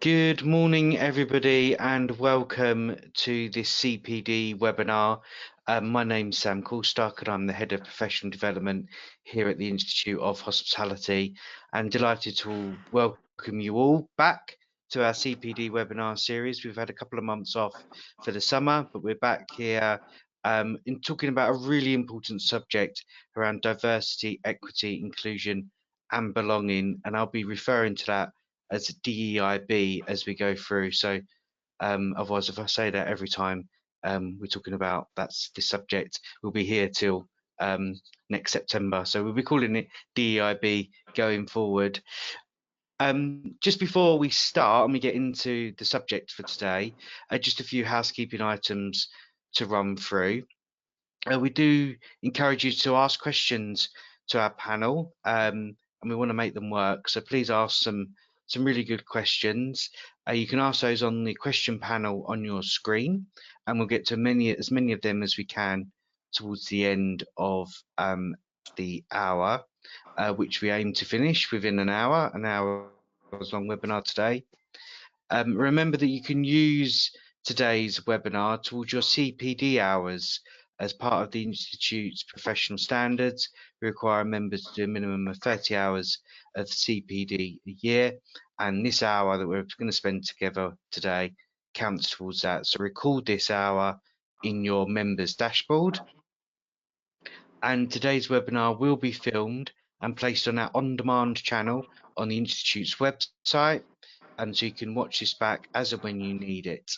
Good morning, everybody, and welcome to this CPD webinar. My name's Sam Coulstock, and I'm the Head of Professional Development here at the Institute of Hospitality. And delighted to welcome you all back to our CPD webinar series. We've had a couple of months off for the summer, but we're back here in talking about a really important subject around diversity, equity, inclusion, and belonging. And I'll be referring to that as DEIB as we go through. So otherwise, if I say that every time we're talking about that's the subject, we'll be here till next September. So we'll be calling it DEIB going forward. Just before we start and we get into the subject for today, just a few housekeeping items to run through. We do encourage you to ask questions to our panel, and we want to make them work. So please ask some really good questions. You can ask those on the question panel on your screen, and we'll get to as many of them as we can towards the end of the hour, which we aim to finish within an hour's long webinar today. Remember that you can use today's webinar towards your CPD hours. As part of the Institute's professional standards, we require members to do a minimum of 30 hours of CPD a year, and this hour that we're going to spend together today counts towards that. So record this hour in your members' dashboard. And today's webinar will be filmed and placed on our on-demand channel on the Institute's website, and so you can watch this back as and when you need it.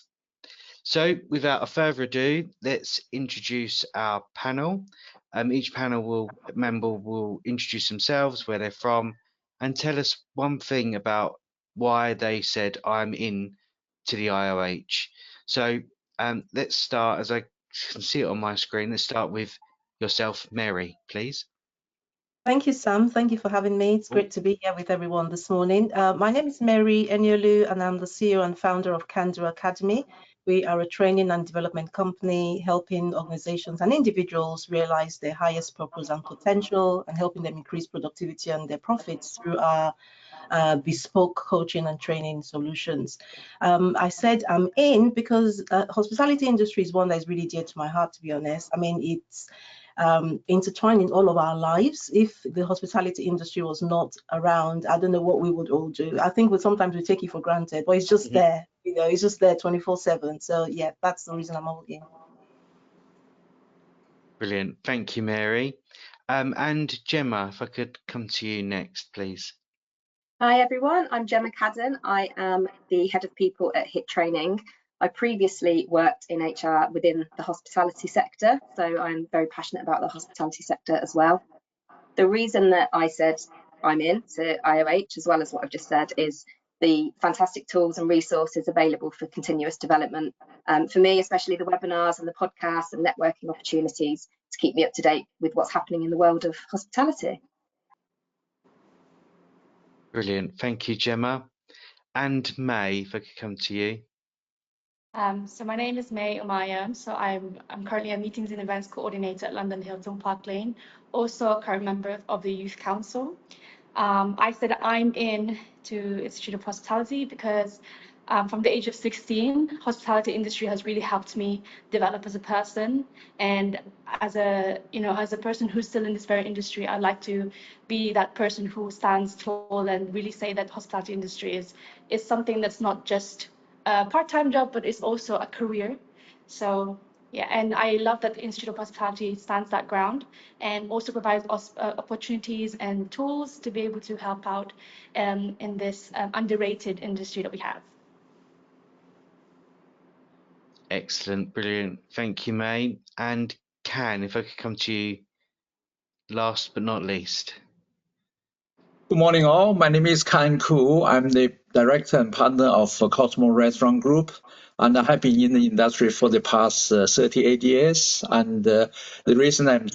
So without further ado, let's introduce our panel. Each panel member will introduce themselves, where they're from, and tell us one thing about why they said I'm in to the IoH. So let's start, as I can see it on my screen, let's start with yourself, Mary, please. Thank you, Sam. Thank you for having me. It's great to be here with everyone this morning. My name is Mary Enyolu, and I'm the CEO and founder of Candor Academy. We are a training and development company helping organizations and individuals realize their highest purpose and potential, and helping them increase productivity and their profits through our bespoke coaching and training solutions. I said I'm in because hospitality industry is one that is really dear to my heart, to be honest. I mean, it's intertwined in all of our lives. If the hospitality industry was not around, I don't know what we would all do. I think sometimes we take it for granted, but it's just there, you know, it's just there 24/7. So yeah, that's the reason I'm all in. Brilliant, thank you, Mary. And Gemma, if I could come to you next, please. Hi everyone, I'm Gemma Cadden. I am the head of people at HIT Training. I previously worked in HR within the hospitality sector, so I'm very passionate about the hospitality sector as well. The reason that I said I'm in to IoH, as well as what I've just said, is the fantastic tools and resources available for continuous development. For me, especially the webinars and the podcasts and networking opportunities to keep me up to date with what's happening in the world of hospitality. Brilliant, thank you, Gemma. And May, if I could come to you. So my name is May Umayam. So I'm currently a meetings and events coordinator at London Hilton Park Lane, also a current member of the Youth Council. I said I'm in to Institute of Hospitality because from the age of 16, hospitality industry has really helped me develop as a person, and as a person who's still in this very industry, I'd like to be that person who stands tall and really say that hospitality industry is something that's not just a part-time job, but it's also a career. So yeah, and I love that the Institute of Hospitality stands that ground and also provides us opportunities and tools to be able to help out in this underrated industry that we have. Excellent, brilliant. Thank you, May. And Can, if I could come to you last but not least. Good morning, all. My name is Kan Ku. I'm the director and partner of Cosmo Restaurant Group, and I have been in the industry for the past 38 years. And the reason I'm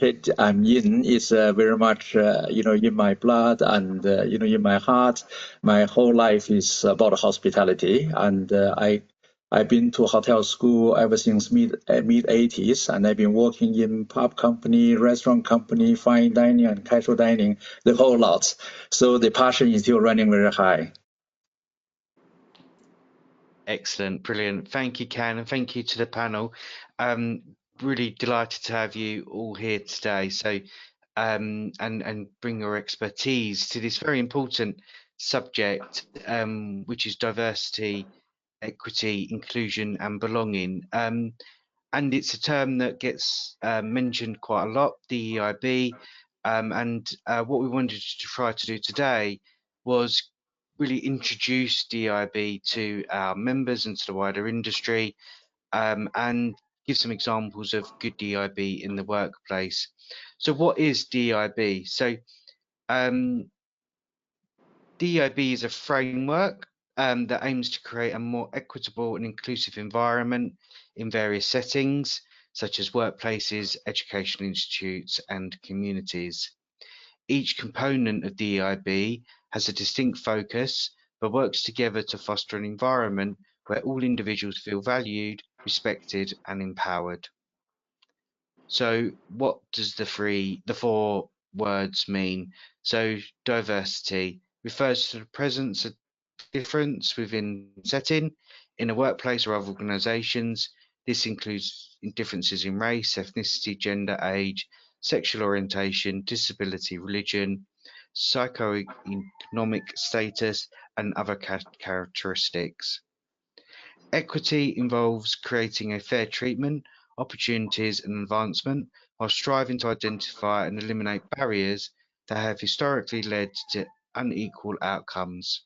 in is very much, in my blood and, in my heart. My whole life is about hospitality, and I've been to hotel school ever since mid 80s, and I've been working in pub company, restaurant company, fine dining and casual dining, the whole lot. So the passion is still running very high. Excellent, brilliant. Thank you, Can, and thank you to the panel. Really delighted to have you all here today. So, and bring your expertise to this very important subject, which is diversity, equity, inclusion, and belonging. And it's a term that gets mentioned quite a lot, DEIB. And what we wanted to try to do today was really introduce DEIB to our members and to the wider industry, and give some examples of good DEIB in the workplace. So what is DEIB? So DEIB is a framework that aims to create a more equitable and inclusive environment in various settings, such as workplaces, educational institutes, and communities. Each component of DEIB has a distinct focus, but works together to foster an environment where all individuals feel valued, respected, and empowered. So what does the four words mean? So diversity refers to the presence of difference within setting, in a workplace or other organisations. This includes differences in race, ethnicity, gender, age, sexual orientation, disability, religion, socioeconomic status, and other characteristics. Equity involves creating a fair treatment, opportunities, and advancement while striving to identify and eliminate barriers that have historically led to unequal outcomes.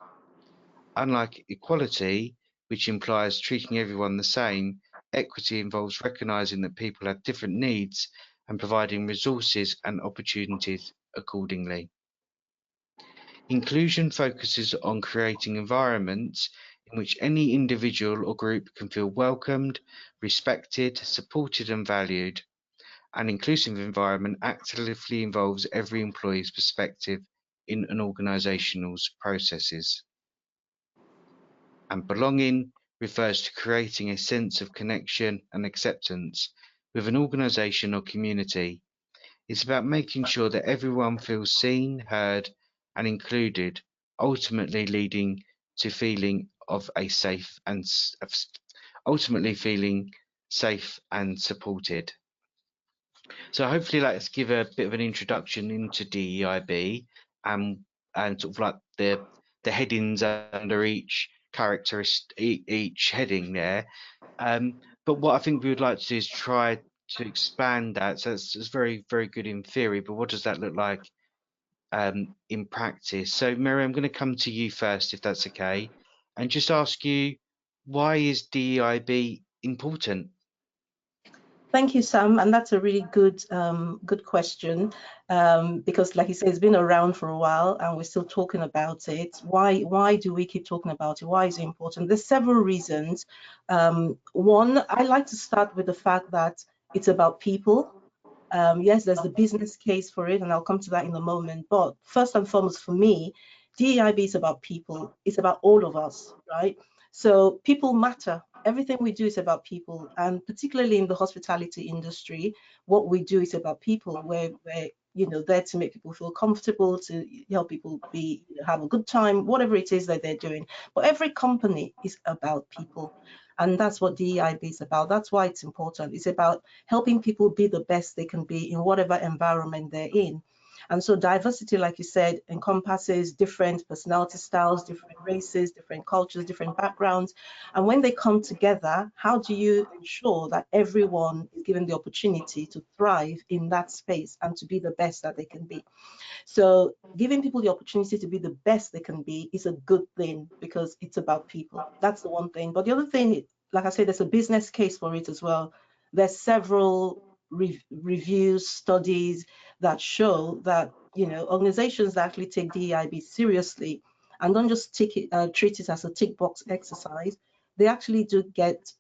Unlike equality, which implies treating everyone the same, equity involves recognizing that people have different needs and providing resources and opportunities accordingly. Inclusion focuses on creating environments in which any individual or group can feel welcomed, respected, supported, and valued. An inclusive environment actively involves every employee's perspective in an organisation's processes. And belonging refers to creating a sense of connection and acceptance with an organisation or community. It's about making sure that everyone feels seen, heard, and included, ultimately leading to feeling of a safe and supported. So hopefully, let's give a bit of an introduction into DEIB and sort of like the headings under each characteristic, each heading there. But what I think we would like to do is try to expand that. So it's very, very good in theory, but what does that look like in practice? So Mary, I'm going to come to you first, if that's okay, and just ask you, why is DEIB important? Thank you, Sam, and that's a really good question, because, like you said, it's been around for a while, and we're still talking about it. Why do we keep talking about it? Why is it important? There's several reasons. One, I like to start with the fact that it's about people. Yes, there's the business case for it, and I'll come to that in a moment. But first and foremost, for me, DEIB is about people. It's about all of us, right? So people matter. Everything we do is about people, and particularly in the hospitality industry, what we do is about people. We're there to make people feel comfortable, to help people have a good time, whatever it is that they're doing. But every company is about people, and that's what DEIB is about. That's why it's important. It's about helping people be the best they can be in whatever environment they're in. And so diversity, like you said, encompasses different personality styles, different races, different cultures, different backgrounds. And when they come together, how do you ensure that everyone is given the opportunity to thrive in that space and to be the best that they can be? So giving people the opportunity to be the best they can be is a good thing, because it's about people. That's the one thing. But the other thing, like I said, there's a business case for it as well. There's several reviews, studies that show that organizations that actually take DEIB seriously and don't just treat it as a tick box exercise, they actually do get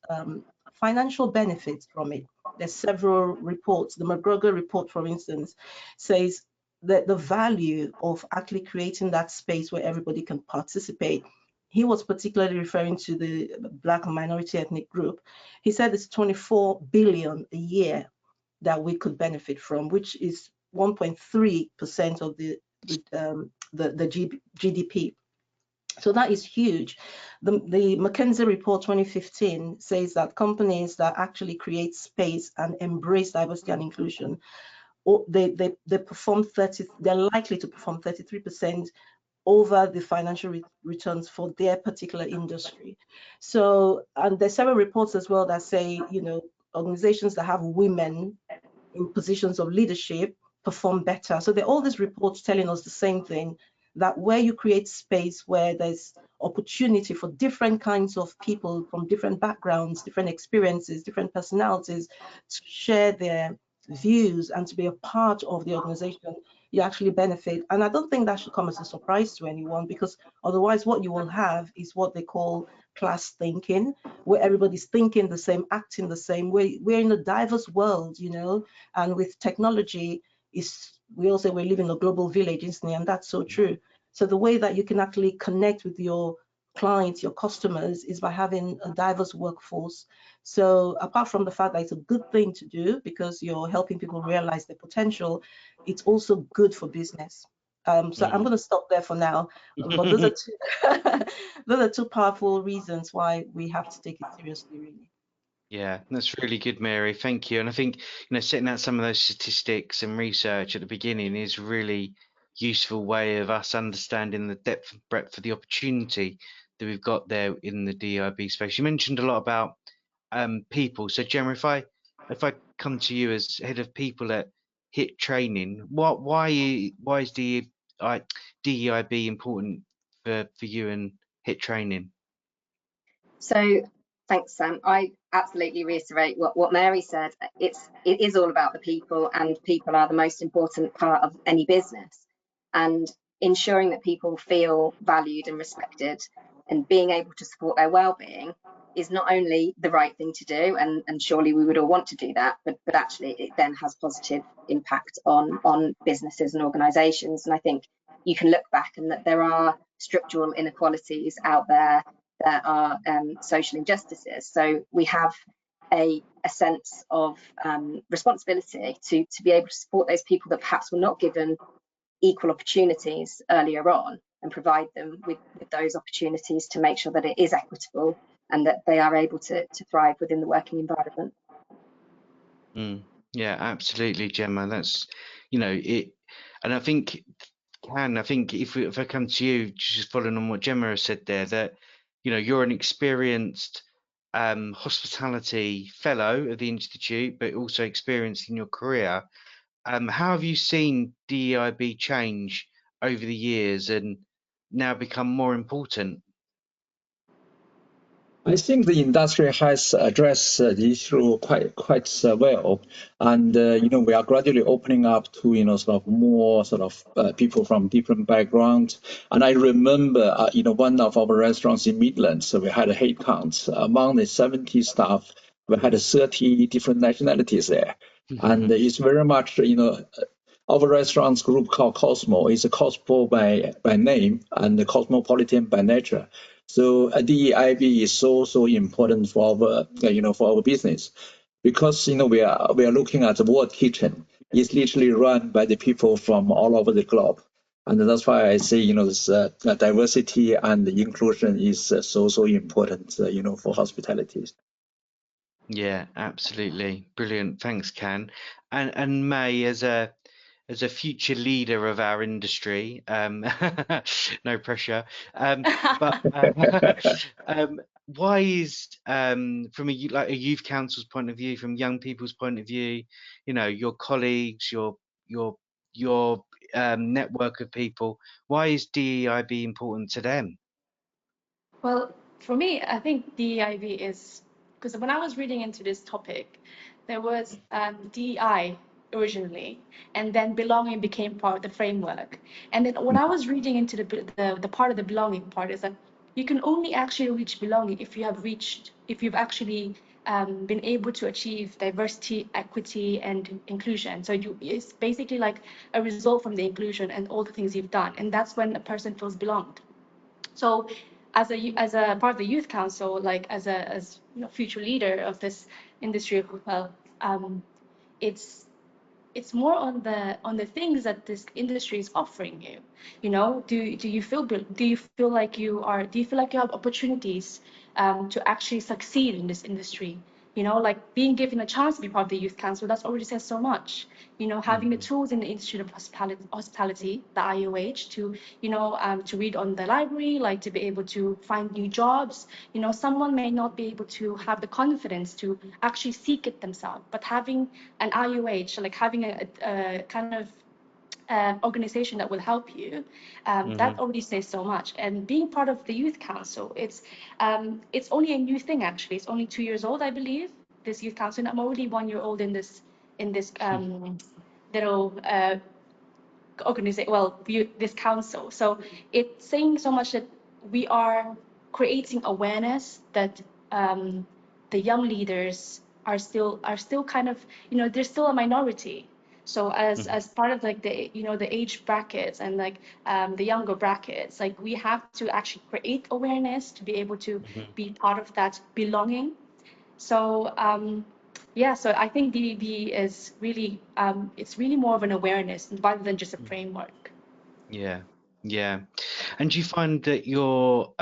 financial benefits from it. There's several reports. The McGregor report, for instance, says that the value of actually creating that space where everybody can participate. He was particularly referring to the Black and minority ethnic group. He said it's 24 billion a year that we could benefit from, which is 1.3% of the GDP. So that is huge. The McKinsey report 2015 says that companies that actually create space and embrace diversity and inclusion, they perform they're likely to perform 33% over the financial returns for their particular industry. So, and there's several reports as well that say, you know, organizations that have women in positions of leadership perform better. So there are all these reports telling us the same thing, that where you create space where there's opportunity for different kinds of people from different backgrounds, different experiences, different personalities to share their views and to be a part of the organization, you actually benefit. And I don't think that should come as a surprise to anyone, because otherwise what you will have is what they call class thinking, where everybody's thinking the same, acting the same. We're in a diverse world, you know, and with technology, we all say we live in a global village, isn't it? And that's so true. So the way that you can actually connect with your clients, your customers, is by having a diverse workforce. So apart from the fact that it's a good thing to do because you're helping people realize their potential, it's also good for business. So I'm going to stop there for now. But those are those are two powerful reasons why we have to take it seriously, really. Yeah, that's really good, Mary. Thank you. And I think, setting out some of those statistics and research at the beginning is really useful way of us understanding the depth and breadth of the opportunity that we've got there in the DEIB space. You mentioned a lot about people. So Gemma, if I come to you as head of people at HIT Training, why is DEIB important for you and HIT Training? So thanks, Sam. I absolutely reiterate what Mary said. It is all about the people, and people are the most important part of any business. And ensuring that people feel valued and respected and being able to support their well-being is not only the right thing to do, and surely we would all want to do that, but actually it then has positive impact on businesses and organizations. And I think you can look back and that there are structural inequalities out there, there are social injustices. So we have a sense of responsibility to be able to support those people that perhaps were not given equal opportunities earlier on, and provide them with those opportunities to make sure that it is equitable and that they are able to thrive within the working environment. Yeah, absolutely, Gemma. That's, it, and I think if I come to you, just following on what Gemma has said there, that you're an experienced hospitality fellow at the Institute, but also experienced in your career. How have you seen DEIB change over the years and now become more important? I think the industry has addressed the issue quite well, and we are gradually opening up to sort of more sort of people from different backgrounds. And I remember one of our restaurants in Midlands, so we had a head count among the 70 staff. We had 30 different nationalities there, and it's very much our restaurants group called Cosmo is a Cosmo by name and cosmopolitan by nature. So DEIB is so important for our for our business, because we are looking at the world kitchen. It's literally run by the people from all over the globe, and that's why I say this diversity and inclusion is so important for hospitality. Yeah, absolutely, brilliant. Thanks, Can. And May, as a future leader of our industry, no pressure, but why is from a youth council's point of view, from young people's point of view, your colleagues, your network of people, why is DEIB important to them? Well, for me, I think DEIB is, because when I was reading into this topic, there was DEI originally, and then belonging became part of the framework. And then when I was reading into the part of the belonging part, is that you can only actually reach belonging if you've actually been able to achieve diversity, equity, and inclusion. So it's basically like a result from the inclusion and all the things you've done, and that's when a person feels belonged. So as a part of the youth council, like as future leader of this industry, well, it's it's more on the things that this industry is offering you. You know, do you feel like you are, do you feel like you have opportunities to actually succeed in this industry? You know, like being given a chance to be part of the youth council, that's already says so much. You know, having the tools in the Institute of Hospitality, the IoH, to, you know, to read on the library, like to be able to find new jobs. You know, someone may not be able to have the confidence to actually seek it themselves, but having an IoH, like having a kind of organization that will help you, that already says so much. And being part of the youth council, it's only a new thing actually. It's only 2 years old, I believe, this youth council. And I'm already 1 year old in this little organization, well, this council. So it's saying so much that we are creating awareness that the young leaders are still kind of, you know, they're still a minority. So as part of like the, you know, the age brackets and like the younger brackets, like we have to actually create awareness to be able to be part of that belonging. So yeah, so I think DEIB is really it's really more of an awareness rather than just a framework. Yeah, yeah. And do you find that your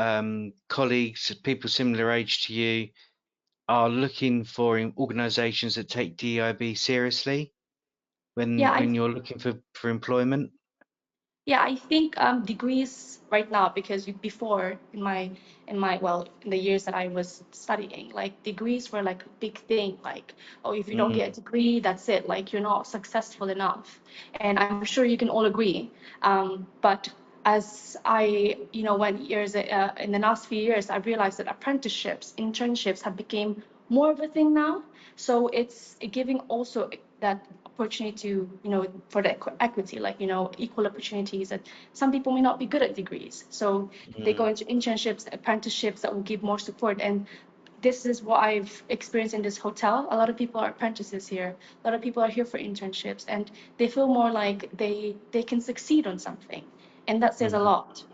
colleagues, people similar age to you, are looking for organisations that take DEIB seriously when you're looking for employment? Yeah, I think degrees right now, because before in the years that I was studying, like degrees were like a big thing. Like, oh, if you don't get a degree, that's it. Like you're not successful enough. And I'm sure you can all agree. But as I, you know, went years in the last few years, I realized that apprenticeships, internships have become more of a thing now. So it's giving also that opportunity to, you know, for the equity, like, you know, equal opportunities, that some people may not be good at degrees. So they go into internships, apprenticeships that will give more support. And this is what I've experienced in this hotel. A lot of people are apprentices here. A lot of people are here for internships, and they feel more like they can succeed on something. And that says a lot.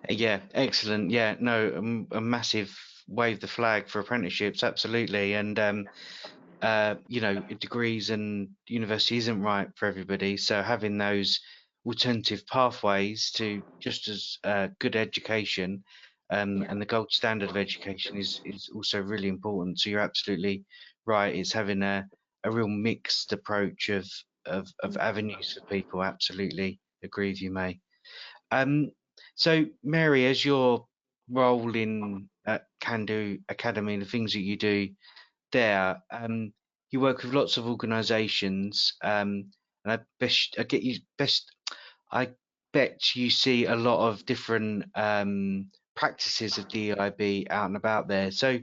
Yeah, excellent. Yeah, no, a massive wave the flag for apprenticeships, absolutely. And you know, degrees and university isn't right for everybody. So having those alternative pathways to just as good education and the gold standard of education is also really important. So you're absolutely right. It's having a real mixed approach of avenues for people. Absolutely agree with you, May. So Mary, as your role in Can Do Academy and the things that you do there, you work with lots of organisations, and I bet you see a lot of different practices of DEIB out and about there. So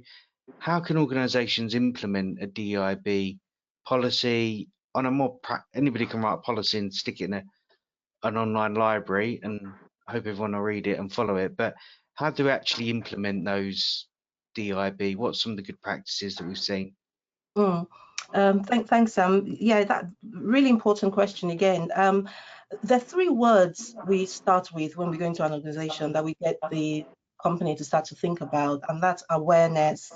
how can organisations implement a DEIB policy on a more anybody can write a policy and stick it in an online library, and I hope everyone will read it and follow it. But how do we actually implement those DEIB? What's some of the good practices that we've seen? Thanks, Sam. Yeah, that really important question again. There are 3 words we start with when we go into an organization that we get the company to start to think about, and that's awareness,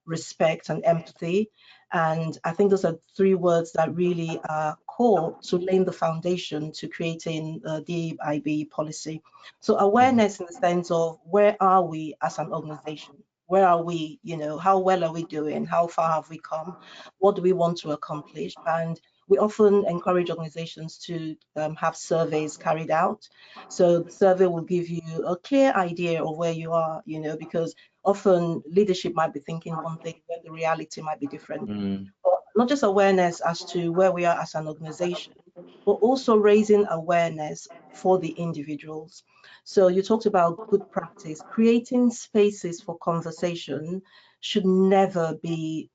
respect, and empathy. And I think those are 3 words that really are core to laying the foundation to creating the DEIB policy. So awareness in the sense of where are we as an organization? Where are we? You know, how well are we doing? How far have we come? What do we want to accomplish? And we often encourage organizations to have surveys carried out. So the survey will give you a clear idea of where you are, you know, because often leadership might be thinking one thing when the reality might be different. But not just awareness as to where we are as an organization, but also raising awareness for the individuals. So you talked about good practice. Creating spaces for conversation should never be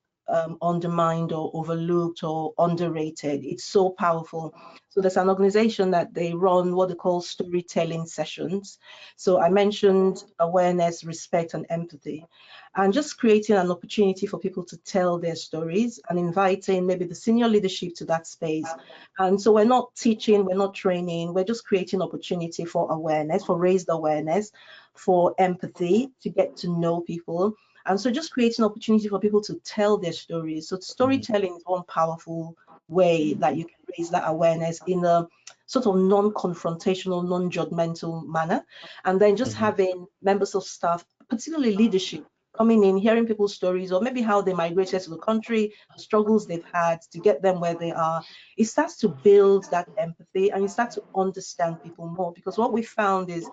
undermined or overlooked or underrated. It's so powerful. So there's an organization that they run what they call storytelling sessions. So I mentioned awareness, respect, and empathy, and just creating an opportunity for people to tell their stories and inviting maybe the senior leadership to that space. And so we're not teaching, we're not training, we're just creating opportunity for awareness, for raised awareness, for empathy, to get to know people, And so just creating opportunity for people to tell their stories. So storytelling is one powerful way that you can raise that awareness in a sort of non-confrontational, non-judgmental manner. And then just having members of staff, particularly leadership, coming in, hearing people's stories, or maybe how they migrated to the country, the struggles they've had to get them where they are. It starts to build that empathy, and you start to understand people more. Because what we found is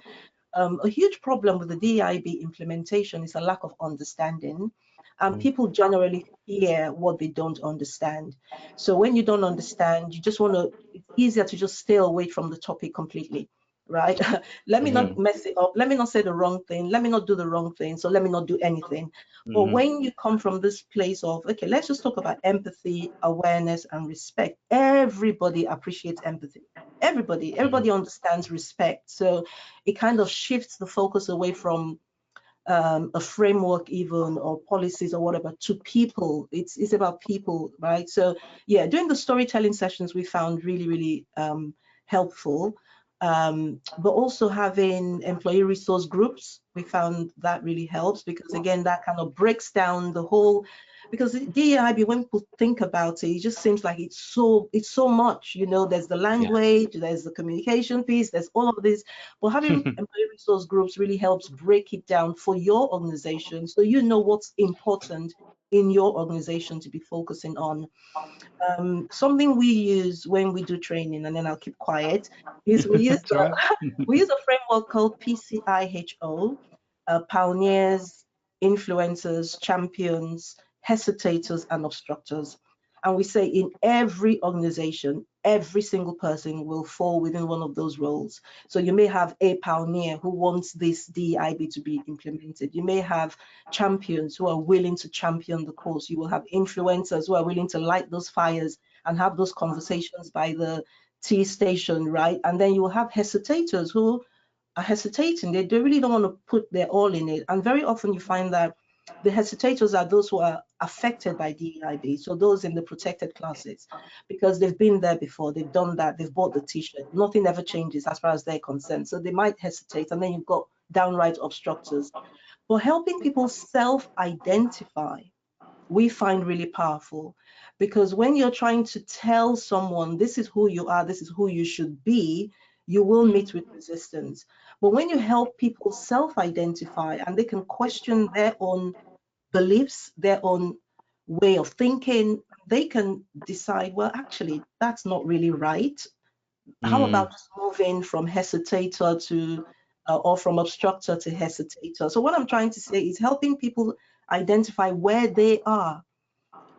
a huge problem with the DEIB implementation is a lack of understanding. And people generally fear what they don't understand. So when you don't understand, you just want to, it's easier to just stay away from the topic completely, right? Let me not mess it up. Let me not say the wrong thing. Let me not do the wrong thing. So let me not do anything. But when you come from this place of, okay, let's just talk about empathy, awareness, and respect. Everybody appreciates empathy. Everybody understands respect. So it kind of shifts the focus away from a framework even, or policies or whatever, to people. It's about people, right? So yeah, doing the storytelling sessions we found really, really helpful. But also having employee resource groups, we found that really helps, because again, that kind of breaks down the whole, because DEIB, when people think about it, it just seems like it's so much, you know, there's the language, there's the communication piece, there's all of this. But having employee resource groups really helps break it down for your organization, so you know what's important in your organization to be focusing on. Something we use when we do training, and then I'll keep quiet, is we use we use a framework called PCIHO, pioneers, influencers, champions, hesitators, and obstructors. And we say in every organization, every single person will fall within one of those roles. So you may have a pioneer who wants this DEIB to be implemented. You may have champions who are willing to champion the cause. You will have influencers who are willing to light those fires and have those conversations by the tea station, right? And then you will have hesitators who are hesitating. They really don't want to put their all in it. And very often you find that the hesitators are those who are affected by DEIB, so those in the protected classes, because they've been there before, they've done that, they've bought the t-shirt, nothing ever changes as far as they're concerned, so they might hesitate. And then you've got downright obstructors. But helping people self-identify, we find really powerful, because when you're trying to tell someone this is who you are, this is who you should be, you will meet with resistance. But when you help people self-identify and they can question their own beliefs, their own way of thinking, they can decide, well, actually, that's not really right. How about just moving from hesitator to, or from obstructor to hesitator? So what I'm trying to say is helping people identify where they are,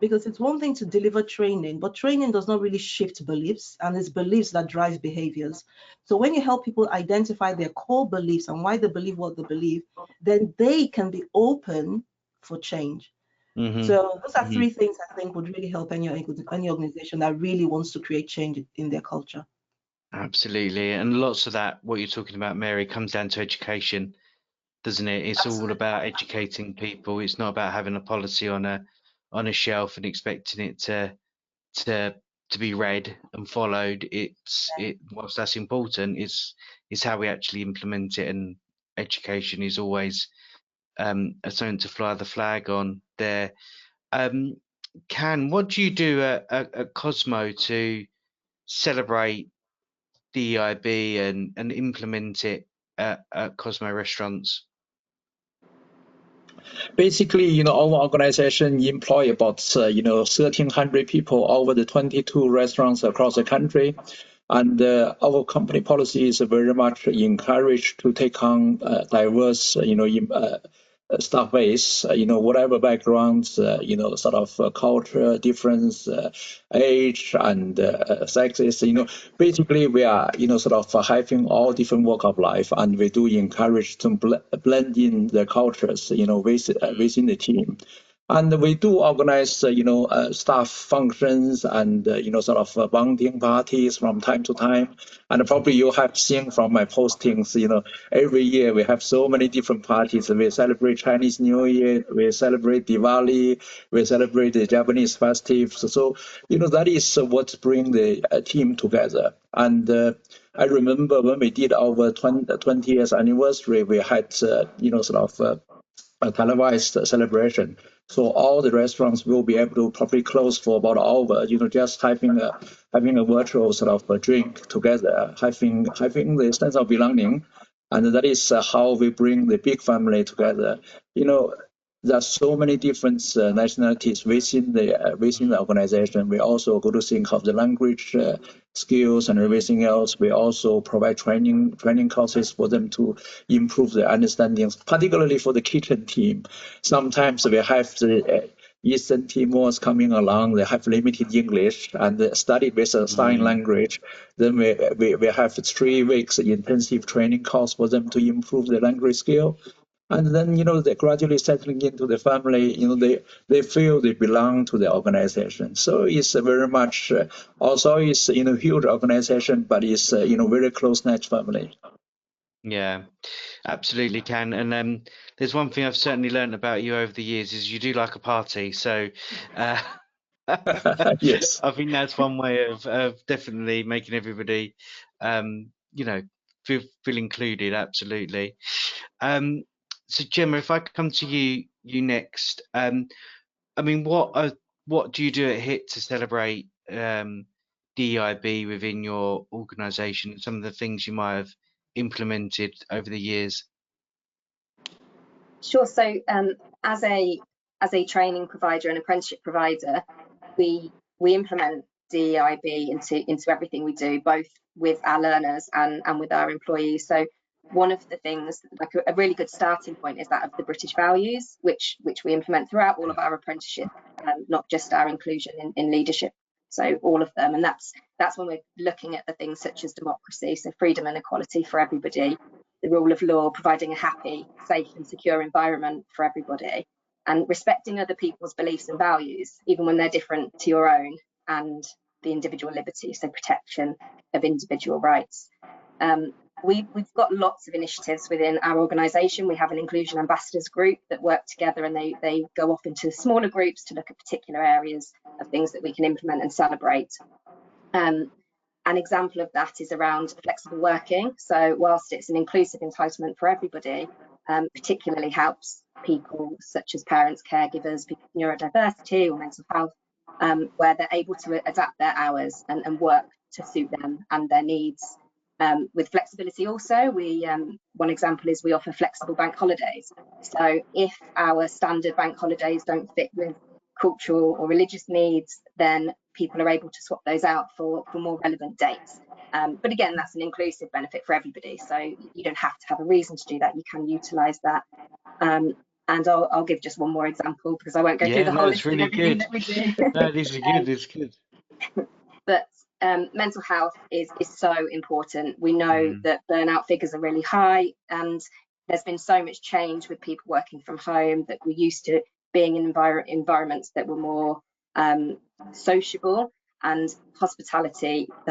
because it's one thing to deliver training, but training does not really shift beliefs, and it's beliefs that drive behaviors. So when you help people identify their core beliefs and why they believe what they believe, then they can be open for change. So those are three things I think would really help any organization that really wants to create change in their culture. Absolutely. And lots of that, what you're talking about, Mary, comes down to education, doesn't it? It's all about educating people. It's not about having a policy on a shelf and expecting it to be read and followed. Whilst that's important, it's how we actually implement it, and education is always something to fly the flag on there. What do you do at Cosmo to celebrate DEIB and implement it at Cosmo restaurants? Basically, you know, our organization employ about 1,300 people over the 22 restaurants across the country, and our company policy is very much encouraged to take on diverse, staff base, whatever backgrounds, sort of culture difference, age, and sexes. Basically we are, sort of having all different walk of life, and we do encourage to blend in the cultures, within the team. And we do organize, staff functions and, sort of bonding parties from time to time. And probably you have seen from my postings, every year we have so many different parties. We celebrate Chinese New Year, we celebrate Diwali, we celebrate the Japanese festives. So, that is what brings the team together. And I remember when we did our 20th anniversary, we had, sort of televised celebration. So all the restaurants will be able to probably close for about an hour, just having a virtual sort of a drink together, having the sense of belonging. And that is how we bring the big family together. There are so many different nationalities within the organization. We also go to think of the language skills and everything else. We also provide training courses for them to improve their understandings, particularly for the kitchen team. Sometimes we have the Eastern Timors coming along. They have limited English and study with a sign language. Then we have 3 weeks intensive training course for them to improve their language skill. And then, they're gradually settling into the family. They feel they belong to the organization. So it's very much, also it's, huge organization, but it's, very close-knit family. Yeah, absolutely can. And there's one thing I've certainly learned about you over the years is you do like a party. So Yes. I think that's one way of definitely making everybody, feel included. Absolutely. So Gemma, if I come to you next, I mean, what do you do at HIT to celebrate DEIB within your organisation? Some of the things you might have implemented over the years. Sure. So as a training provider and apprenticeship provider, we implement DEIB into everything we do, both with our learners and with our employees. So one of the things, like a really good starting point, is that of the British values, which we implement throughout all of our apprenticeship, not just our inclusion in leadership. So all of them, and that's when we're looking at the things such as democracy, so freedom and equality for everybody, the rule of law, providing a happy, safe and secure environment for everybody, and respecting other people's beliefs and values, even when they're different to your own, and the individual liberty, so protection of individual rights. We've got lots of initiatives within our organisation. We have an inclusion ambassadors group that work together, and they go off into smaller groups to look at particular areas of things that we can implement and celebrate. An example of that is around flexible working. So whilst it's an inclusive entitlement for everybody, particularly helps people such as parents, caregivers, people with neurodiversity or mental health, where they're able to adapt their hours and work to suit them and their needs. With flexibility also, one example is we offer flexible bank holidays. So if our standard bank holidays don't fit with cultural or religious needs, then people are able to swap those out for more relevant dates. But again, that's an inclusive benefit for everybody. So you don't have to have a reason to do that. You can utilise that. And I'll give just one more example, because I won't go through the whole list of everything that we do. No, this is good. It's good. But mental health is so important. We know that burnout figures are really high, and there's been so much change with people working from home, that we're used to being in environments that were more sociable. And the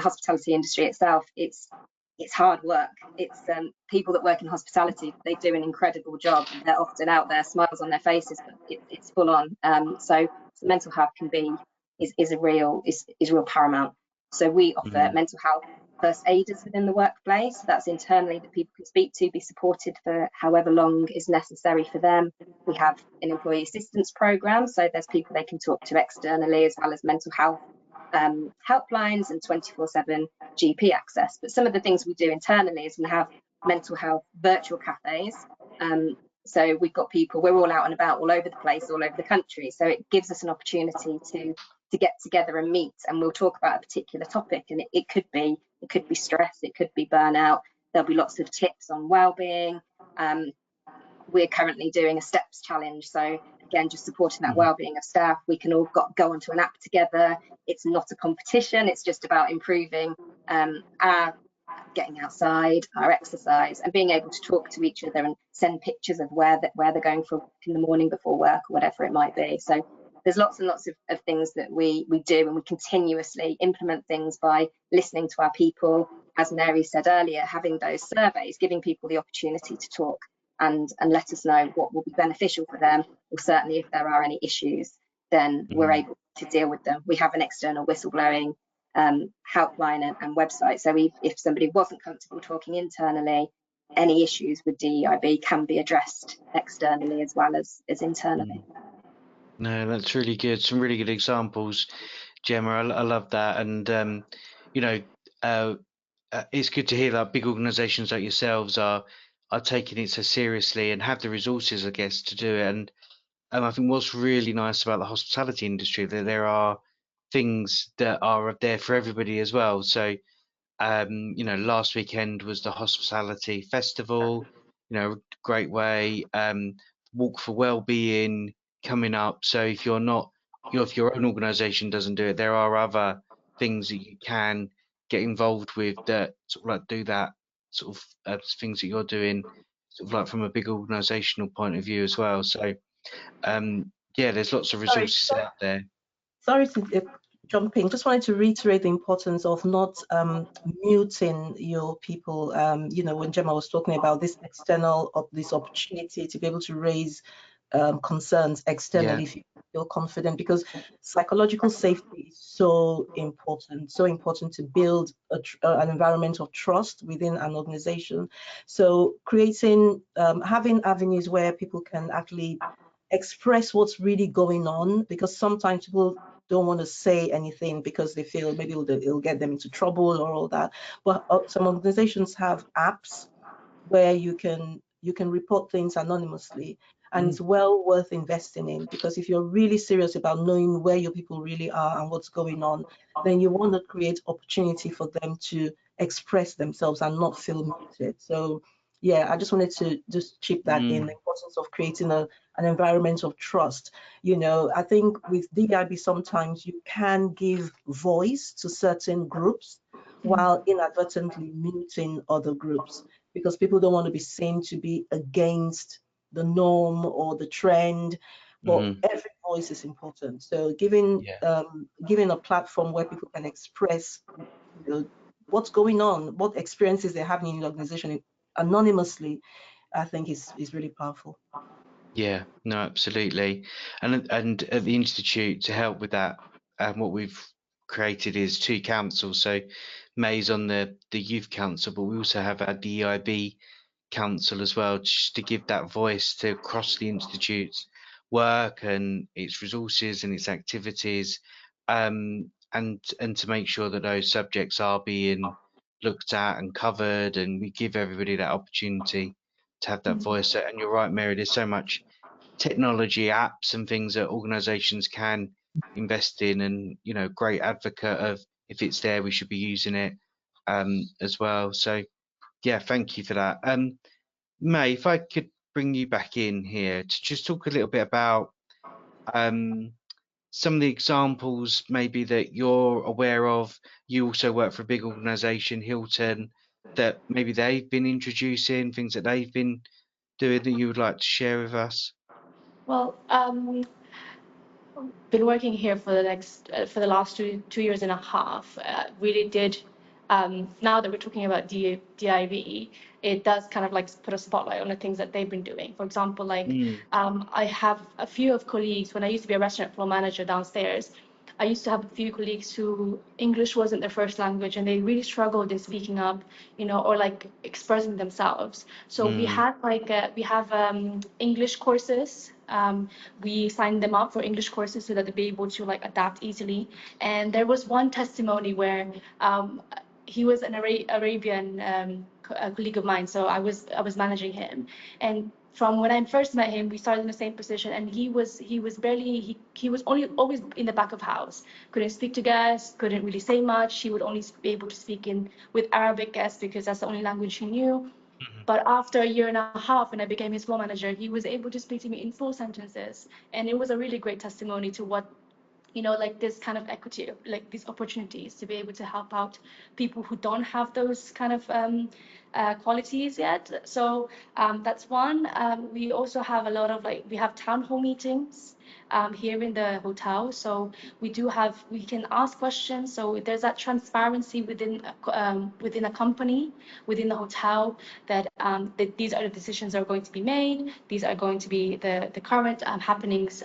hospitality industry itself, it's hard work. It's people that work in hospitality, they do an incredible job. They're often out there, smiles on their faces, but it's full on. So mental health is real paramount. So we offer mental health first aiders within the workplace. That's internally that people can speak to, be supported for however long is necessary for them. We have an employee assistance program, so there's people they can talk to externally, as well as mental health helplines and 24/7 GP access. But some of the things we do internally is we have mental health virtual cafes. So we've got people, we're all out and about all over the place, all over the country. So it gives us an opportunity to get together and meet, and we'll talk about a particular topic. And it could be stress, it could be burnout. There'll be lots of tips on well-being. We're currently doing a steps challenge. So again, just supporting that well-being of staff. We can all go onto an app together. It's not a competition. It's just about improving our getting outside, our exercise, and being able to talk to each other and send pictures of where they're going for in the morning before work or whatever it might be. So there's lots and lots of things that we do, and we continuously implement things by listening to our people. As Mary said earlier, having those surveys, giving people the opportunity to talk and let us know what will be beneficial for them, or certainly if there are any issues, then we're able to deal with them. We have an external whistleblowing helpline and website. So if somebody wasn't comfortable talking internally, any issues with DEIB can be addressed externally as well as internally. No, that's really good. Some really good examples, Gemma. I love that. And you know, it's good to hear that big organisations like yourselves are taking it so seriously and have the resources, I guess, to do it. And I think what's really nice about the hospitality industry that there are things that are there for everybody as well. So last weekend was the hospitality festival, great way. Walk for Wellbeing coming up. So if you're not, if your own organisation doesn't do it, there are other things that you can get involved with that sort of like do that sort of things that you're doing, sort of like from a big organisational point of view as well. So yeah, there's lots of resources out there. Sorry to jump in. Just wanted to reiterate the importance of not muting your people. When Gemma was talking about this this opportunity to be able to raise concerns externally, if you feel confident, because psychological safety is so important to build an environment of trust within an organization. So creating, having avenues where people can actually express what's really going on, because sometimes people don't want to say anything because they feel maybe it'll get them into trouble or all that. But some organizations have apps where you can report things anonymously, and it's well worth investing in, because if you're really serious about knowing where your people really are and what's going on, then you want to create opportunity for them to express themselves and not feel muted. So yeah, I just wanted to just chip that in, the importance of creating an environment of trust. I think with DEIB sometimes you can give voice to certain groups while inadvertently muting other groups, because people don't want to be seen to be against the norm or the trend. But every voice is important. So giving a platform where people can express what's going on, what experiences they're having in the organization anonymously, I think is really powerful. Yeah, no, absolutely. And at the Institute, to help with that, what we've created is two councils. So May's on the Youth Council, but we also have our DEIB Council as well, just to give that voice to across the Institute's work and its resources and its activities, and to make sure that those subjects are being looked at and covered, and we give everybody that opportunity to have that voice. And you're right, Mary, there's so much technology, apps and things that organizations can invest in, and great advocate of, if it's there, we should be using it as well. So yeah, thank you for that. May, if I could bring you back in here to just talk a little bit about some of the examples maybe that you're aware of. You also work for a big organization, Hilton, that maybe they've been introducing, things that they've been doing that you would like to share with us. Well, been working here for the last two years and a half. Really did. Now that we're talking about DEIB, it does kind of like put a spotlight on the things that they've been doing. For example, I have a few of colleagues. When I used to be a restaurant floor manager downstairs, I used to have a few colleagues who English wasn't their first language, and they really struggled in speaking up, or like expressing themselves. So we have English courses. We signed them up for English courses so that they'd be able to like adapt easily. And there was one testimony where he was an Arabian colleague of mine, so I was managing him. And from when I first met him, we started in the same position, and he was always in the back of house. Couldn't speak to guests, couldn't really say much. He would only be able to speak with Arabic guests because that's the only language he knew. But after a year and a half, when I became his floor manager, he was able to speak to me in full sentences, and it was a really great testimony to what, like this kind of equity, like these opportunities to be able to help out people who don't have those kind of qualities yet. So that's one. We also have a lot of we have town hall meetings here in the hotel. So we can ask questions. So there's that transparency within a company, within the hotel, that these are the decisions that are going to be made. These are going to be the current happenings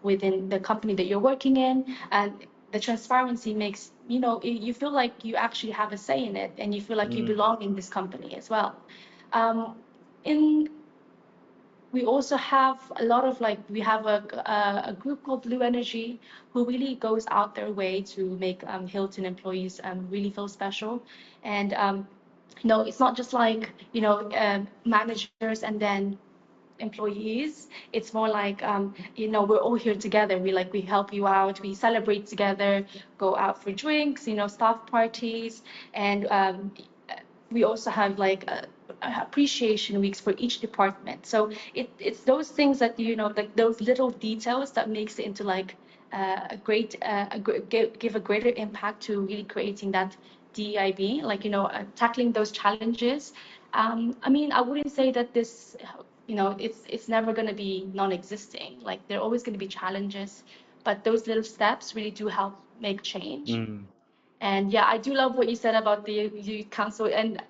within the company that you're working in. And the transparency makes, you feel like you actually have a say in it, and you feel like you belong in this company as well. We also have a lot of we have a group called Blue Energy who really goes out their way to make Hilton employees really feel special. And it's not just managers and then employees. It's more we're all here together. We help you out, we celebrate together, go out for drinks, staff parties, and we also have appreciation weeks for each department. So it's those things that those little details that makes it into give a greater impact to really creating that DEIB, tackling those challenges. I mean, I wouldn't say that this it's never going to be non-existing. There are always going to be challenges, but those little steps really do help make change. And yeah, I do love what you said about the youth council. And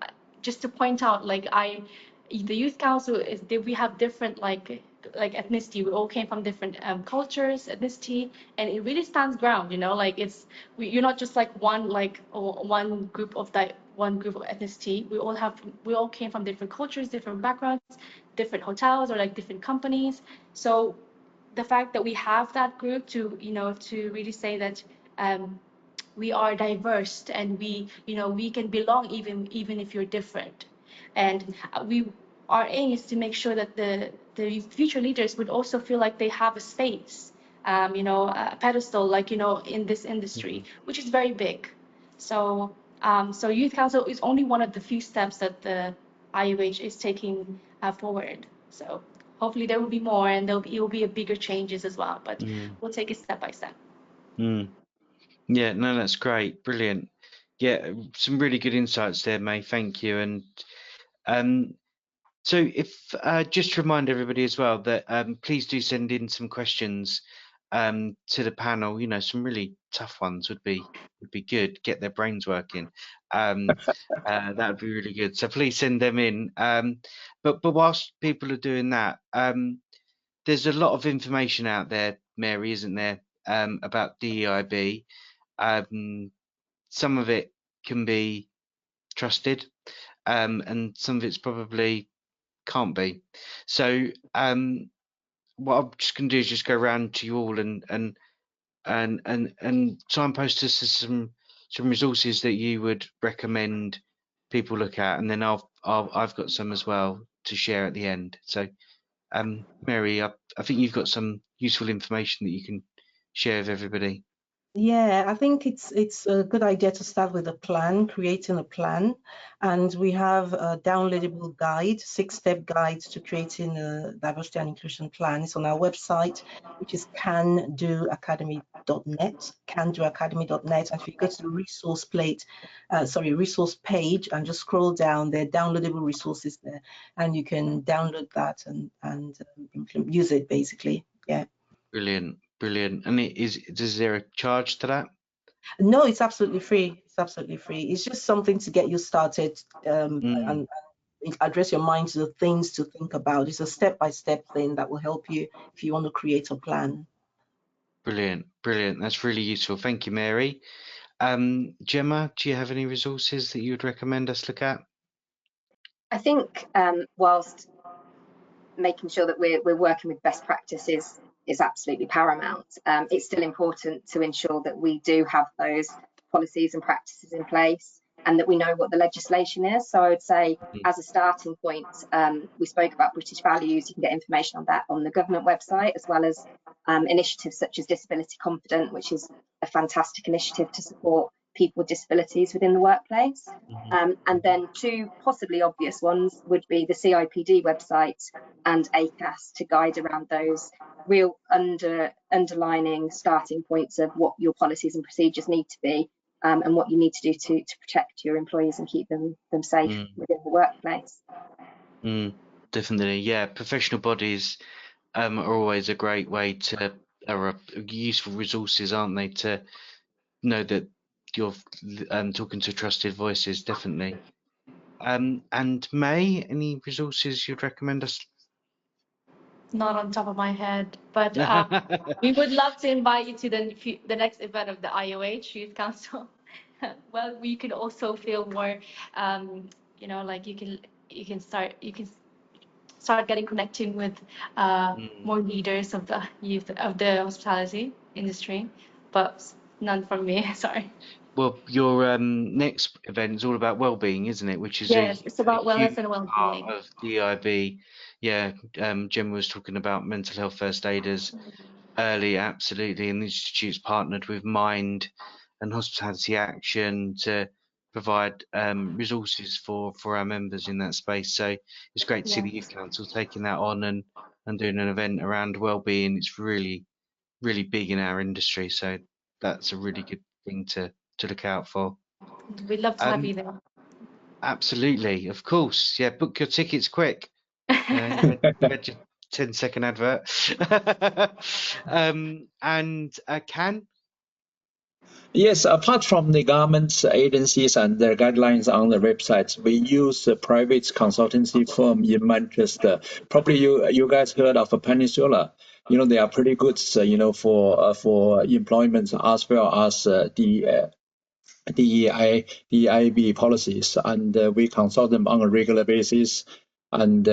just to point out, the youth council we have different ethnicity. We all came from different cultures, ethnicity, and it really stands ground. You're not just one one group of ethnicity. We all came from different cultures, different backgrounds, different hotels or different companies. So the fact that we have that group to to really say that we are diverse and we can belong even if you're different. And our aim is to make sure that the future leaders would also feel like they have a space, a pedestal, in this industry, which is very big. So so youth council is only one of the few steps that the IoH is taking forward. So hopefully there will be more, and it will be a bigger changes as well, but we'll take it step by step. Yeah, no, that's great, brilliant. Yeah, some really good insights there, May. Thank you. And so if just to remind everybody as well that please do send in some questions to the panel. Some really tough ones would be good. Get their brains working. That would be really good. So please send them in. But whilst people are doing that, there's a lot of information out there, Mary, isn't there, about DEIB. Some of it can be trusted, and some of it's probably can't be. So what I'm just going to do is just go around to you all and signpost us to some resources that you would recommend people look at, and then I've got some as well to share at the end. So Mary, I think you've got some useful information that you can share with everybody. Yeah, I think it's a good idea to start with a plan, creating a plan. And we have a downloadable guide, 6-step guide to creating a diversity and inclusion plan. It's on our website, which is candoacademy.net, candoacademy.net. And if you go to the resource page and just scroll down, there are downloadable resources there, and you can download that and use it basically. Yeah. Brilliant. And is there a charge to that? No, it's absolutely free. It's absolutely free. It's just something to get you started and address your mind to the things to think about. It's a step-by-step thing that will help you if you want to create a plan. Brilliant. That's really useful. Thank you, Mary. Gemma, do you have any resources that you would recommend us look at? I think whilst making sure that we're working with best practices is absolutely paramount, it's still important to ensure that we do have those policies and practices in place and that we know what the legislation is. So I would say as a starting point, we spoke about British values. You can get information on that on the government website, as well as initiatives such as Disability Confident, which is a fantastic initiative to support people with disabilities within the workplace. And then two possibly obvious ones would be the CIPD website and ACAS to guide around those real underlining starting points of what your policies and procedures need to be, and what you need to do to protect your employees and keep them safe within the workplace. Definitely, yeah. Professional bodies are always a great way to, or useful resources, aren't they, to know that you're talking to trusted voices, definitely. And May, any resources you'd recommend us? Not on top of my head, but we would love to invite you to the next event of the IoH Youth Council. Well, we could also feel more you know, like you can start getting connecting with more leaders of the youth of the hospitality industry, but none from me. Sorry. Well, your next event is all about well-being, isn't it? Which is Yes, it's a about wellness huge and part well-being. of DEIB. Yeah, Gemma was talking about mental health first aiders earlier, absolutely. And the Institute's partnered with Mind and Hospitality Action to provide resources for our members in that space. So it's great to see the Youth Yes. Council taking that on and doing an event around well-being. It's really big in our industry, so that's a really good thing to look out for. We'd love to have you Um, there. absolutely, of course. Yeah, book your tickets quick. You had your 10-second advert. And Can? Yes, apart from the government agencies and their guidelines on the websites, we use a private consultancy firm in Manchester. Probably you guys heard of Peninsula. You know, they are pretty good, for employment as well as the DEIB policies, and we consult them on a regular basis. And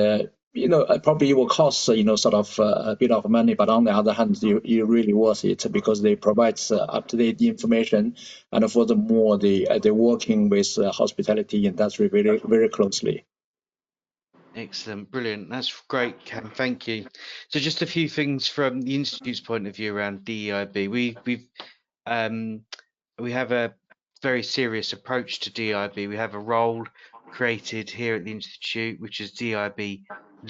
probably it will cost sort of a bit of money, but on the other hand, you really worth it because they provide up-to-date information, and furthermore, they're working with hospitality industry very very closely. Excellent, brilliant. That's great, Cam. Thank you. So just a few things from the Institute's point of view around DEIB. We have a very serious approach to DEIB. We have a role created here at the Institute, which is DEIB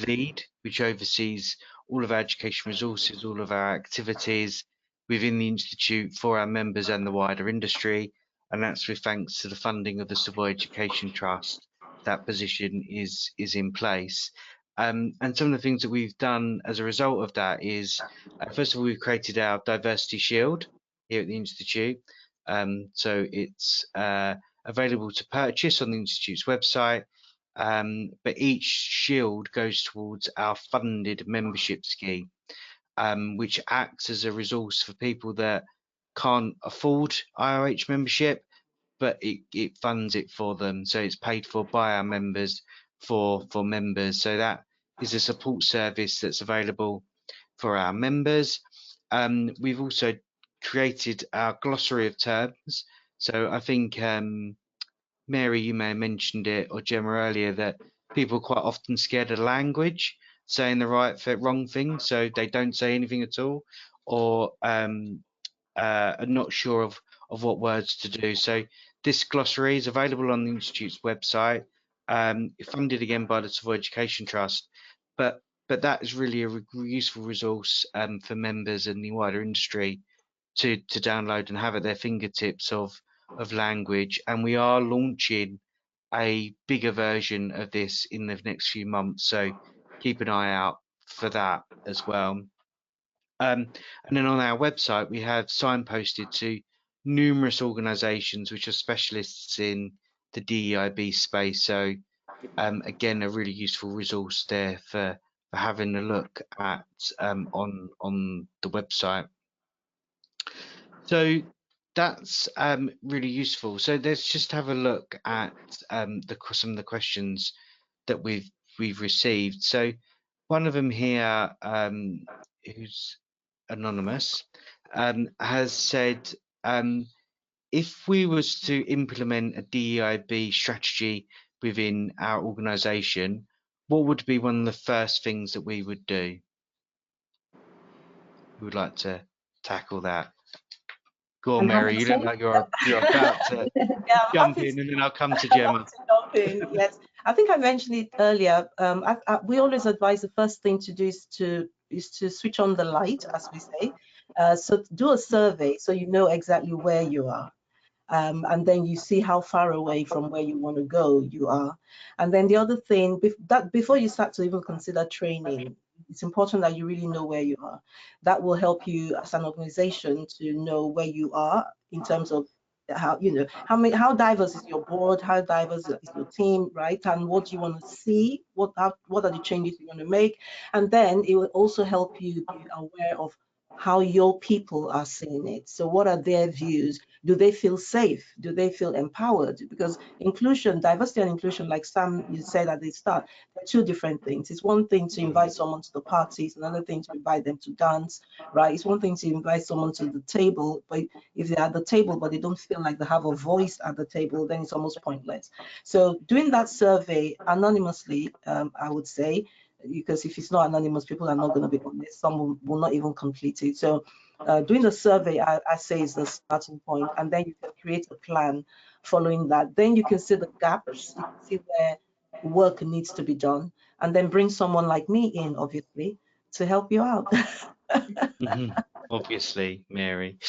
Lead, which oversees all of our education resources, all of our activities within the Institute for our members and the wider industry. And that's with thanks to the funding of the Savoy Education Trust. That position is in place. And some of the things that we've done as a result of that is, first of all, we've created our Diversity Shield here at the Institute. So it's available to purchase on the Institute's website, but each shield goes towards our funded membership scheme, which acts as a resource for people that can't afford IoH membership, but it funds it for them. So it's paid for by our members for members. So that is a support service that's available for our members. We've also created our glossary of terms. So I think Mary, you may have mentioned it, or Gemma earlier, that people are quite often scared of language, saying the wrong thing, so they don't say anything at all, or are not sure of what words to do. So this glossary is available on the Institute's website, funded again by the Savoy Education Trust, but that is really a useful resource for members and the wider industry to download and have at their fingertips of language. And we are launching a bigger version of this in the next few months, so keep an eye out for that as well. And then on our website, we have signposted to numerous organisations which are specialists in the DEIB space. So again, a really useful resource there for having a look at on the website. So that's really useful. So let's just have a look at some of the questions that we've received. So one of them here, who's anonymous, has said, if we was to implement a DEIB strategy within our organisation, what would be one of the first things that we would do? Who would like to tackle that? Go on, I'm Mary. happy You to. look like you're about to Yeah, I'm jump happy in, to, and then I'll come to I'm Gemma. happy to jump in. Yes, I think I mentioned it earlier. We always advise the first thing to do is to switch on the light, as we say. So do a survey so you know exactly where you are. And then you see how far away from where you want to go you are. And then the other thing, before you start to even consider training, it's important that you really know where you are. That will help you as an organization to know where you are in terms of how diverse is your board, how diverse is your team, right? And what do you want to see? What are the changes you want to make? And then it will also help you be aware of how your people are seeing it. So what are their views? Do they feel safe? Do they feel empowered? Because inclusion, diversity and inclusion, like Sam, you said at the start, they're two different things. It's one thing to invite someone to the party, it's another thing to invite them to dance, right? It's one thing to invite someone to the table, but if they're at the table but they don't feel like they have a voice at the table, then it's almost pointless. So doing that survey anonymously, I would say, because if it's not anonymous, people are not going to be honest. Some will not even complete it. So doing the survey, I say, is the starting point, and then you can create a plan following that. Then you can see the gaps, you can see where work needs to be done, and then bring someone like me in, obviously, to help you out. Obviously, Mary.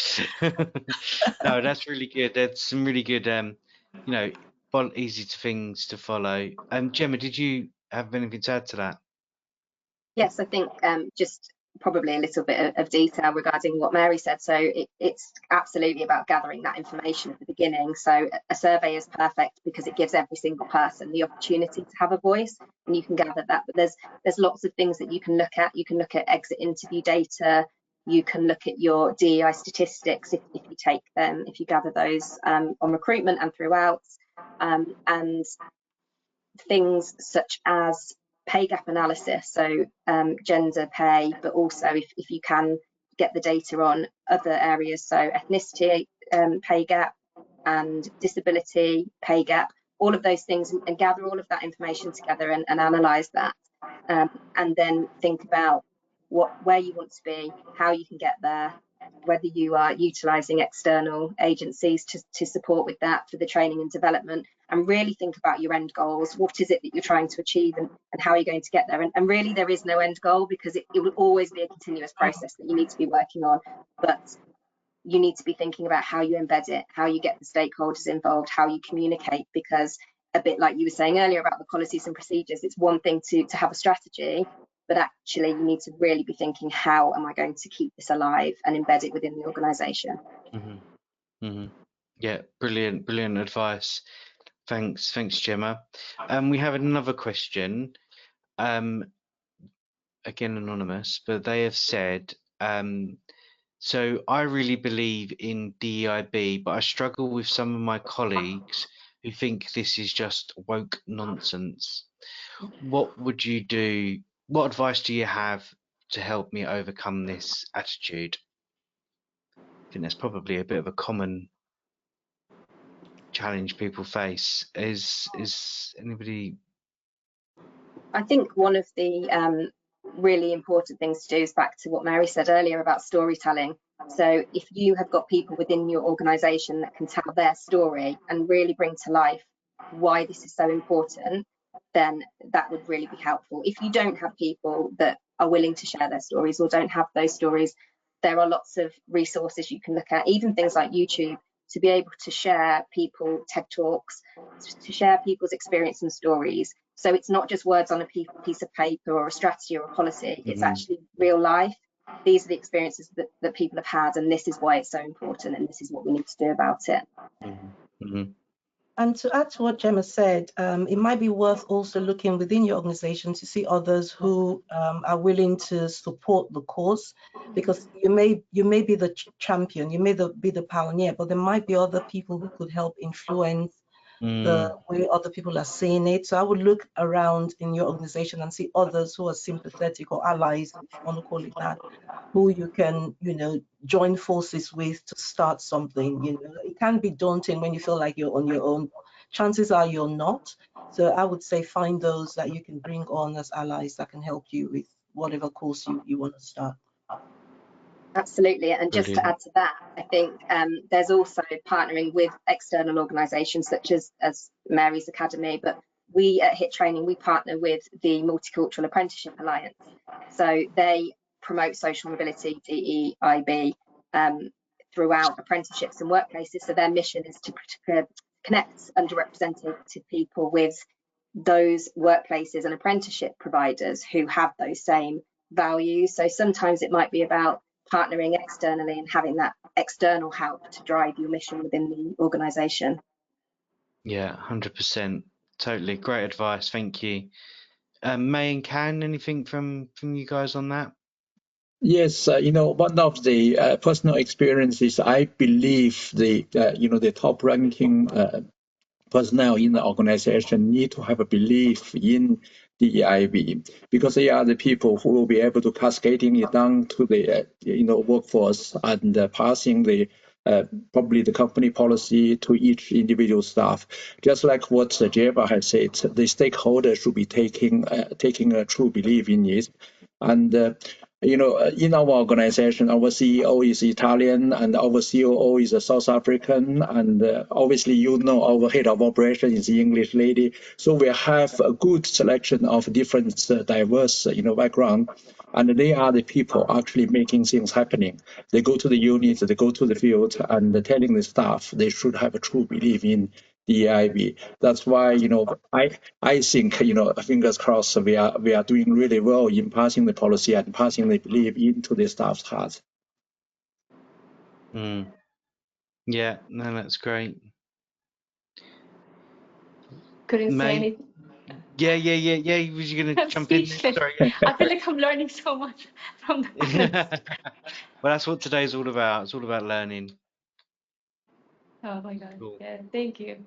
No, that's really good. That's some really good, you know, easy things to follow. Gemma, did you have anything to add to that? Yes, I think just probably a little bit of detail regarding what Mary said. So it's absolutely about gathering that information at the beginning. So a survey is perfect because it gives every single person the opportunity to have a voice, and you can gather that. But there's lots of things that you can look at. You can look at exit interview data. You can look at your DEI statistics if you take them, if you gather those on recruitment and throughout, and things such as pay gap analysis, so gender pay, but also if you can get the data on other areas, so ethnicity pay gap and disability pay gap, all of those things, and gather all of that information together and analyze that, and then think about where you want to be, how you can get there, whether you are utilising external agencies to support with that for the training and development, and really think about your end goals. What is it that you're trying to achieve, and how are you going to get there? And really there is no end goal, because it will always be a continuous process that you need to be working on, but you need to be thinking about how you embed it, how you get the stakeholders involved, how you communicate, because a bit like you were saying earlier about the policies and procedures, it's one thing to have a strategy, but actually you need to really be thinking, how am I going to keep this alive and embed it within the organisation? Yeah, brilliant advice. Thanks, Gemma. We have another question, again anonymous, but they have said, so I really believe in DEIB, but I struggle with some of my colleagues who think this is just woke nonsense. What would you do? What advice do you have to help me overcome this attitude? I think that's probably a bit of a common challenge people face. Is anybody? I think one of the really important things to do is back to what Mary said earlier about storytelling. So if you have got people within your organisation that can tell their story and really bring to life why this is so important, then that would really be helpful. If you don't have people that are willing to share their stories or don't have those stories, there are lots of resources you can look at, even things like YouTube, to be able to share people TED Talks, to share people's experience and stories. So it's not just words on a piece of paper or a strategy or a policy, it's actually real life. These are the experiences that people have had, and this is why it's so important, and this is what we need to do about it. And to add to what Gemma said, it might be worth also looking within your organization to see others who are willing to support the cause, because you may be the champion, you may be the pioneer, but there might be other people who could help influence the way other people are seeing it. So I would look around in your organization and see others who are sympathetic or allies, if you want to call it that, who you can, join forces with to start something. It can be daunting when you feel like you're on your own. Chances are you're not. So I would say find those that you can bring on as allies that can help you with whatever course you want to start. Absolutely, and just to add to that, I think there's also partnering with external organisations such as Mary's Academy, but we at HIT Training, we partner with the Multicultural Apprenticeship Alliance. So they promote social mobility, DEIB, throughout apprenticeships and workplaces. So their mission is to connect underrepresented people with those workplaces and apprenticeship providers who have those same values. So sometimes it might be about partnering externally and having that external help to drive your mission within the organisation. Yeah, 100%. Totally. Great advice. Thank you. May and Can, anything from you guys on that? Yes, one of the personal experiences, I believe the top ranking personnel in the organization need to have a belief in the DEIB, because they are the people who will be able to cascading it down to the workforce and passing the probably the company policy to each individual staff. Just like what Jeba has said, the stakeholders should be taking a true belief in it. And in our organization, our CEO is Italian and our COO is a South African, and obviously our head of operation is the English lady. So we have a good selection of different diverse background, and they are the people actually making things happening. They go to the units, they go to the field, and telling the staff they should have a true belief in the DEIB. That's why I think fingers crossed we are doing really well in passing the policy and passing the belief into the staff's hearts. Yeah, no, that's great. Couldn't say May? anything. Yeah. Was you going to I'm jump in? speechless. Sorry. I feel like I'm learning so much from the panelists. Well, that's what today's all about. It's all about learning. Oh my God. Cool. Yeah, thank you.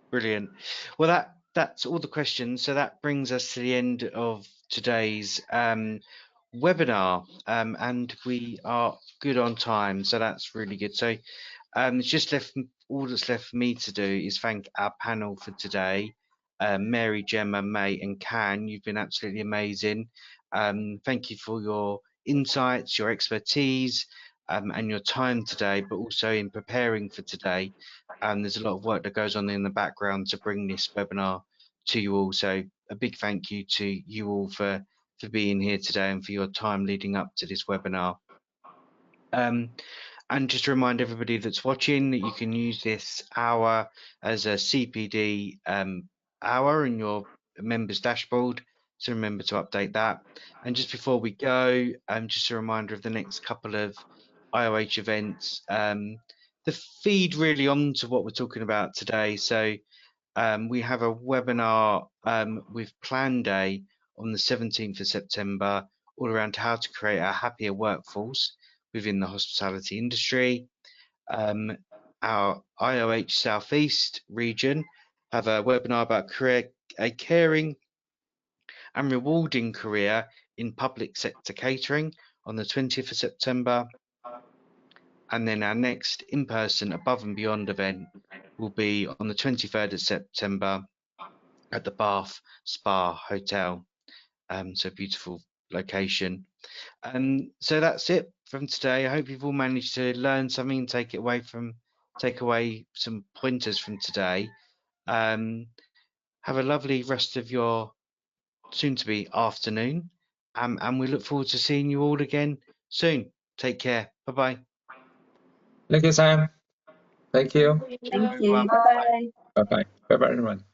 Brilliant. Well, that's all the questions. So that brings us to the end of today's webinar, and we are good on time. So that's really good. So it's just all that's left for me to do is thank our panel for today. Mary, Gemma, May and Can, you've been absolutely amazing. Thank you for your insights, your expertise, and your time today, but also in preparing for today. There's a lot of work that goes on in the background to bring this webinar to you all. So a big thank you to you all for being here today and for your time leading up to this webinar. And just to remind everybody that's watching that you can use this hour as a CPD hour in your members dashboard. So remember to update that. And just before we go, just a reminder of the next couple of IoH events. The feed really on to what we're talking about today. So we have a webinar with Plan Day on the 17th of September, all around how to create a happier workforce within the hospitality industry. Our IoH Southeast region have a webinar about a caring and rewarding career in public sector catering on the 20th of September. And then our next in-person Above and Beyond event will be on the 23rd of September at the Bath Spa Hotel. So beautiful location. So that's it from today. I hope you've all managed to learn something and take away some pointers from today. Have a lovely rest of your soon-to-be afternoon, and we look forward to seeing you all again soon. Take care. Bye-bye. Thank you, Sam. Thank you. Thank Everyone. you. Bye bye. Bye-bye. Bye-bye, everyone.